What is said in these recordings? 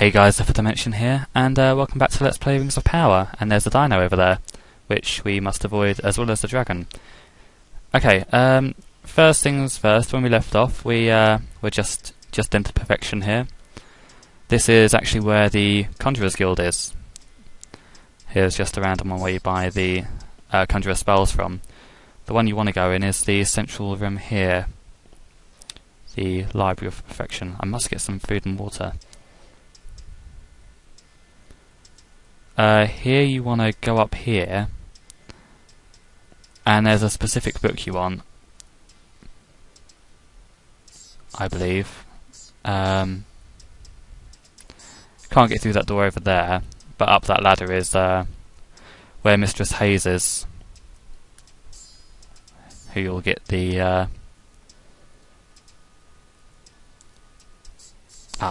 Hey guys, Zephyrdimension here, and welcome back to Let's Play Rings of Power. And there's a dino over there, which we must avoid, as well as the dragon. Okay, first things first. When we left off, we're just into perfection here. This is actually where the Conjurer's Guild is. Here's just a random one where you buy the Conjurer spells from. The one you want to go in is the central room here, the Library of Perfection. I must get some food and water. Here you want to go up here, and there's a specific book you want, I believe. Can't get through that door over there, but up that ladder is where Mistress Hayes is, who you'll get the...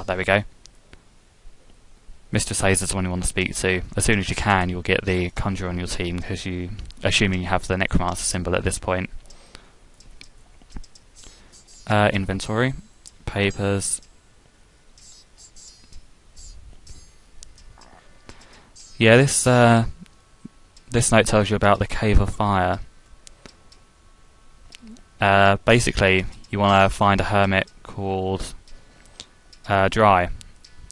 there we go. Mistress Hayes is the one you want to speak to. As soon as you can, you'll get the Conjurer on your team, because assuming you have the Necromancer symbol at this point. Inventory, papers. Yeah, this note tells you about the Cave of Fire. Basically, you want to find a hermit called Dry.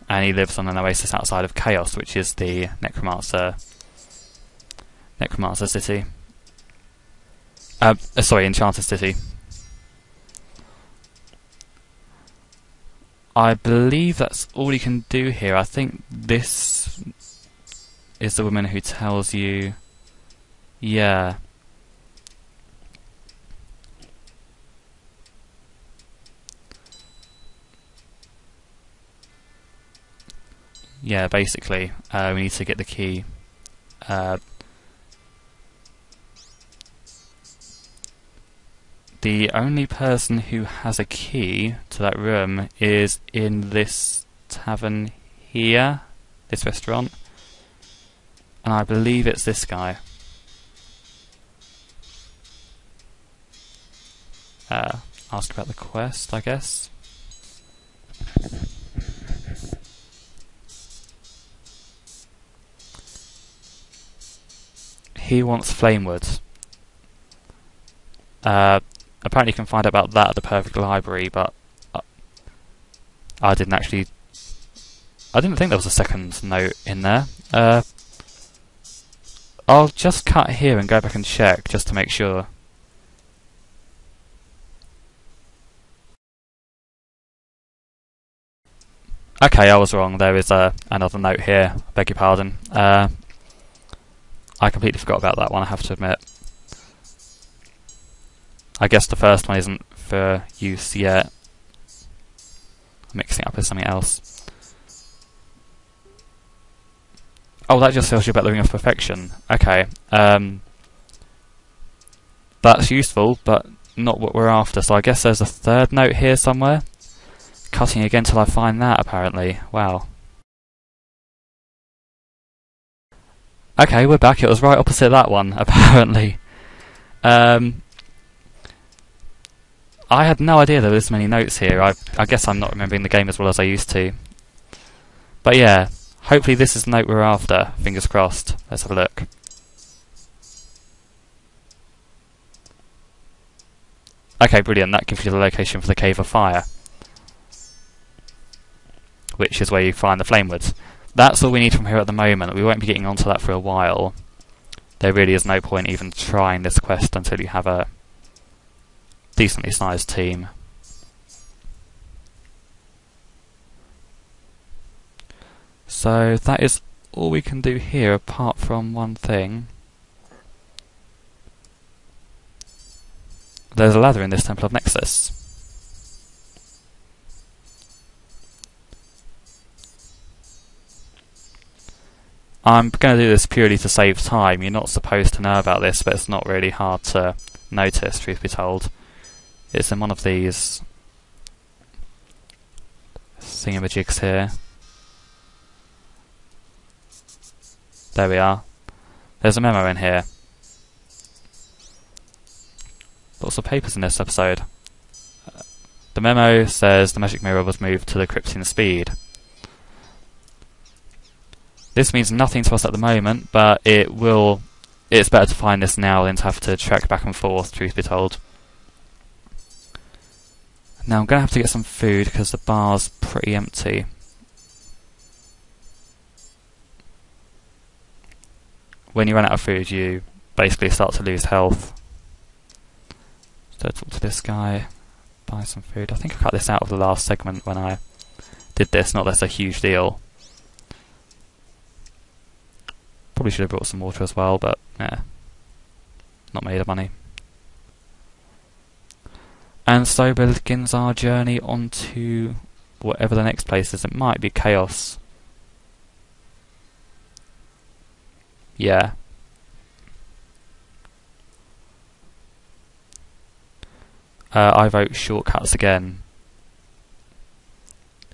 And he lives on an oasis outside of Kaos, which is the Necromancer city. Sorry, Enchanted city. I believe that's all you can do here. I think this is the woman who tells you... Yeah. Yeah, basically, we need to get the key. The only person who has a key to that room is in this tavern here, this restaurant, and I believe it's this guy. Ask about the quest, I guess. He wants flamewood. Apparently you can find out about that at the Perfect Library, but I didn't think there was a second note in there. I'll just cut here and go back and check, just to make sure. Okay, I was wrong. There is another note here. I beg your pardon. I completely forgot about that one, I have to admit. I guess the first one isn't for use yet. I'm mixing it up with something else. Oh, that just tells you about the Ring of Perfection. Okay. That's useful, but not what we're after, so I guess there's a third note here somewhere. Cutting again till I find that, apparently. Wow. Okay, we're back. It was right opposite that one, apparently. I had no idea there were this many notes here. I guess I'm not remembering the game as well as I used to. But yeah, hopefully this is the note we're after. Fingers crossed. Let's have a look. Okay, brilliant. That gives you the location for the Cave of Fire, which is where you find the flamewoods. That's all we need from here at the moment. We won't be getting onto that for a while. There really is no point even trying this quest until you have a decently sized team. So that is all we can do here, apart from one thing. There's a ladder in this Temple of Nexus. I'm going to do this purely to save time. You're not supposed to know about this, but it's not really hard to notice, truth be told. It's in one of these thingamajigs here. There we are. There's a memo in here. Lots of papers in this episode. The memo says the magic mirror was moved to the Krypton speed. This means nothing to us at the moment, but it will. It's better to find this now than to have to trek back and forth, truth be told. Now I'm going to have to get some food because the bar's pretty empty. When you run out of food, you basically start to lose health. So talk to this guy, buy some food. I think I cut this out of the last segment when I did this, not that's a huge deal. Probably should have brought some water as well, but yeah, not made of money. And so begins our journey onto whatever the next place is. It might be Kaos. Yeah. I vote shortcuts again,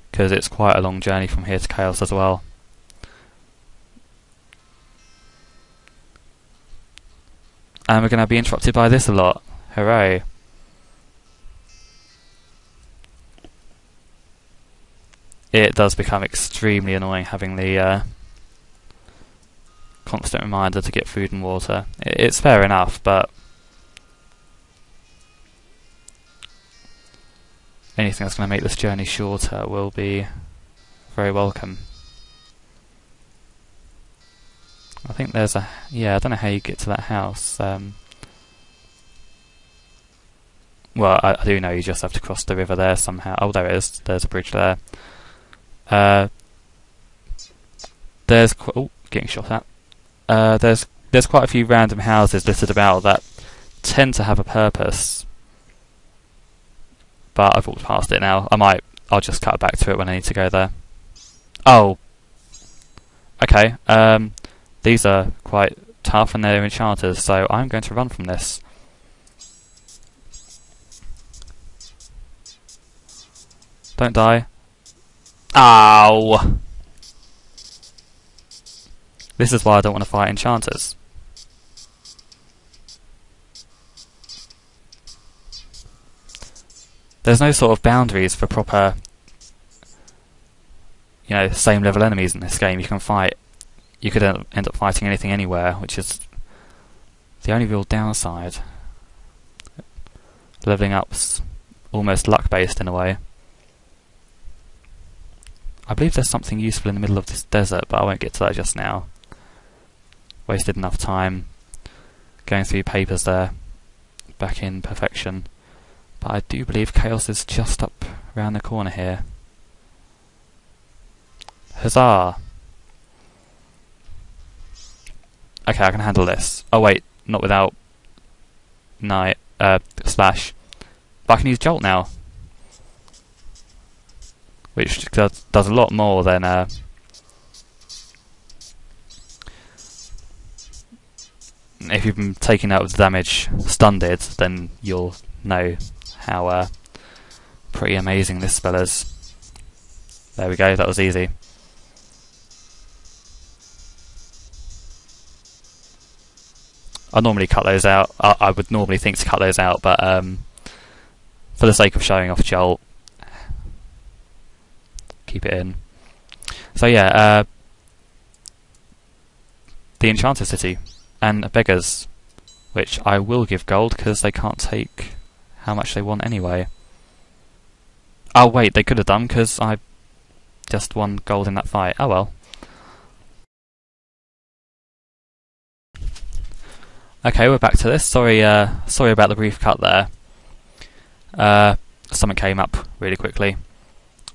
because it's quite a long journey from here to Kaos as well. And we're going to be interrupted by this a lot. Hooray. It does become extremely annoying having the constant reminder to get food and water. It's fair enough, but anything that's going to make this journey shorter will be very welcome. I think there's a... yeah, I don't know how you get to that house. Well, I do know you just have to cross the river there somehow. Oh, there it is. There's a bridge there. There's... oh, getting shot at. There's quite a few random houses littered about that tend to have a purpose. But I've walked past it now. I'll just cut back to it when I need to go there. Oh! Okay, these are quite tough and they're enchanters, so I'm going to run from this. Don't die. Ow! This is why I don't want to fight enchanters. There's no sort of boundaries for proper, you know, same level enemies in this game. You can fight. You could end up fighting anything anywhere, which is the only real downside. Leveling up's almost luck-based in a way. I believe there's something useful in the middle of this desert, but I won't get to that just now. Wasted enough time going through papers there, back in perfection. But I do believe Kaos is just up around the corner here. Huzzah! Okay, I can handle this. Oh wait, not without splash. But I can use Jolt now, which does a lot more than if you've been taking out the damage stunned, then you'll know how pretty amazing this spell is. There we go, that was easy. I normally cut those out. I would normally think to cut those out, but for the sake of showing off Jolt, keep it in. So yeah, the Enchanted City and beggars, which I will give gold because they can't take how much they want anyway. Oh wait, they could have done because I just won gold in that fight. Oh well. Okay, we're back to this. Sorry about the brief cut there. Something came up really quickly.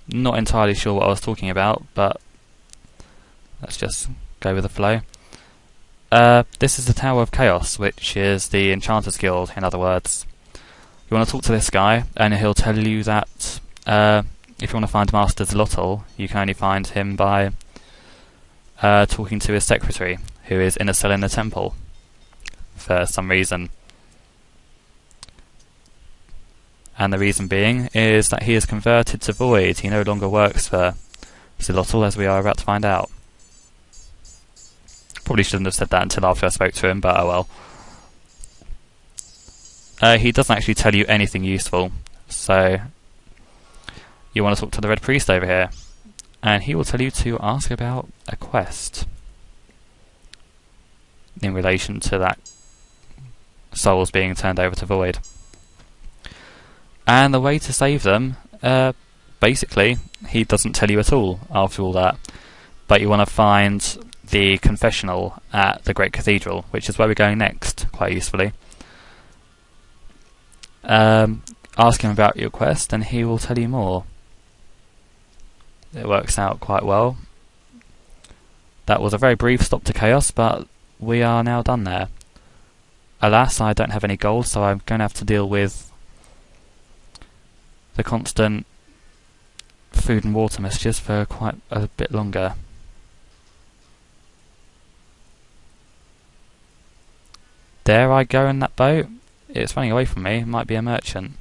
Not entirely sure what I was talking about, but let's just go with the flow. This is the Tower of Kaos, which is the Enchanters Guild, in other words. You want to talk to this guy, and he'll tell you that if you want to find Master Zlotl, you can only find him by talking to his secretary, who is in a cell in the temple, for some reason. And the reason being is that he is converted to Void. He no longer works for Zlotl, as we are about to find out. Probably shouldn't have said that until after I spoke to him, but oh well. He doesn't actually tell you anything useful, so you want to talk to the Red Priest over here, and he will tell you to ask about a quest. in relation to that souls being turned over to Void. And the way to save them, basically, he doesn't tell you at all after all that. But you want to find the confessional at the Great Cathedral, which is where we're going next, quite usefully. Ask him about your quest and he will tell you more. It works out quite well. That was a very brief stop to Kaos, but we are now done there. Alas, I don't have any gold, so I'm going to have to deal with the constant food and water messages for quite a bit longer. Dare I go in that boat? It's running away from me. It might be a merchant.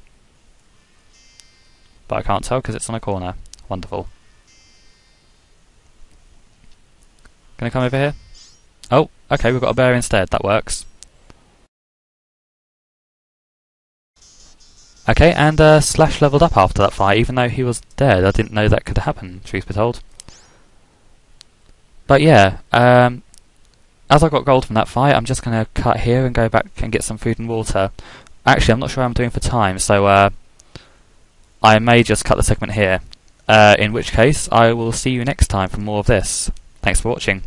But I can't tell because it's on a corner. Wonderful. Gonna come over here? Oh, okay, we've got a bear instead. That works. Okay, and Slash leveled up after that fight, even though he was dead. I didn't know that could happen, truth be told. But yeah, as I got gold from that fight, I'm just going to cut here and go back and get some food and water. Actually, I'm not sure how I'm doing for time, so I may just cut the segment here. In which case, I will see you next time for more of this. Thanks for watching.